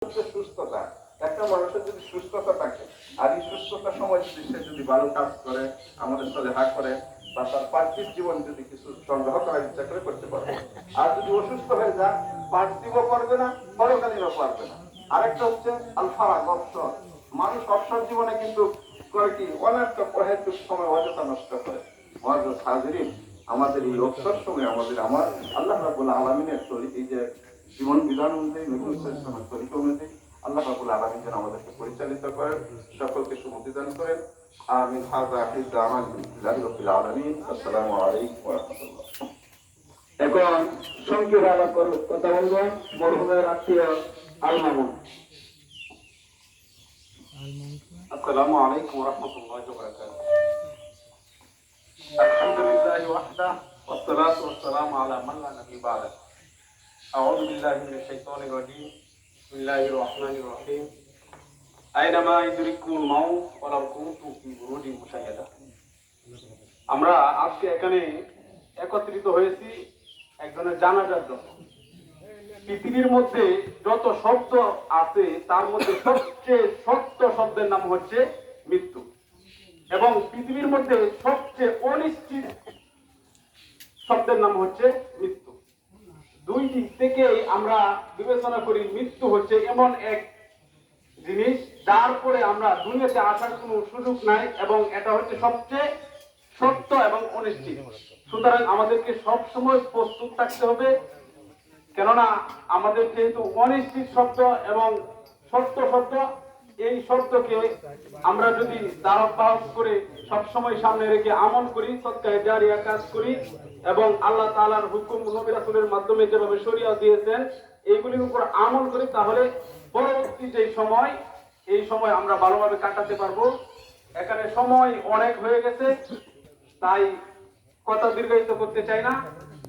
সুস্থতা, একটা মানুষের যদি সুস্থতা থাকে আর এই সুস্থতার সময় যদি সে যদি ভালো কাজ করে, আমাদের সাথে হাত করে বা তার পার্থিব জীবন যদি কিছু সংগ্রহ করার ইচ্ছা করে করতে পারবে। আর যদি অসুস্থ হয়ে যায়, পার্থিবও পারবে না, পরকালীনও পারবে না। আরেকটা হচ্ছে আলফারাগ, অবসর। মানুষ অবসর জীবনে কিন্তু করে কি অনেকটা অহেতুক সময় অযথা নষ্ট করে। আমাদের এই অবসর সময় আমার আল্লাহ রাব্বুল আলামিনের এই যে জীবন বিধান অনুযায়ী, নবী সাল্লাল্লাহু আলাইহি ওয়াসাল্লামের অনুযায়ী আল্লাহ রাব্বুল আলামিন যেন আমাদেরকে পরিচালিত করেন, সকলকে সুমতি দান করেন। আমিন। হাযা আখির দাওয়ানা লিল্লাহি রাব্বিল আলামিন। আসসালামু আলাইকুম ওয়া রাহমাতুল্লাহ। এখন সংক্ষেপে আলাপ কথা বলবেন মরহুমের আত্মীয় আল মামুন। আসসালামু আলাইকুম ওয়া রাহমাতুল্লাহি ওয়া বারাকাতুহু। আলহামদুলিল্লাহি ওয়াহদা ওয়াসসালাতু ওয়াসসালামু আলা মান লা নাবিয়্যা বা'দা। আউযু বিল্লাহি মিনাশ শাইতানির রাজীম। বিসমিল্লাহির রহমানির রহিম। আইনামা ইদরিকুল মাউত ওয়ালাউ কুনতু ফি বুরুজিন মুশাইয়াদা। আমরা আজকে এখানে একত্রিত হয়েছি একজনের জানাজার জন্য। পৃথিবীর মধ্যে যত শব্দ আছে তার মধ্যে সবচেয়ে সত্য শব্দের নাম হচ্ছে মৃত্যু, এবং পৃথিবীর মধ্যে সবচেয়ে অনিশ্চিত শব্দের নাম হচ্ছে মৃত্যু। দুই দিক থেকে আমরা বিবেচনা করি মৃত্যু হচ্ছে এমন এক জিনিস যার পরে আমরা দুনিয়াতে আসার কোনো সুযোগ নাই, এবং এটা হচ্ছে সবচেয়ে সত্য এবং অনিশ্চিত। সুতরাং আমাদেরকে সব সময় প্রস্তুত থাকতে হবে, কেননা আমাদের যেহেতু অনিশ্চিত শব্দ এবং সত্য শব্দ, এই শব্দকে আমরা যদি ধারাবাহিক করে সবসময় সামনে রেখে আমল করি, সৎকায়ে জারিয়া কাজ করি, এবং আল্লাহ তাআলার হুকুম নবী রাসূলের মাধ্যমে যেভাবে শরিয়া দিয়েছেন এইগুলির উপর আমল করি, তাহলে পরবর্তী যে সময়, এই সময় আমরা ভালোভাবে কাটাতে পারবো। এখানে সময় অনেক হয়ে গেছে, তাই কথা দীর্ঘায়িত করতে চাই না।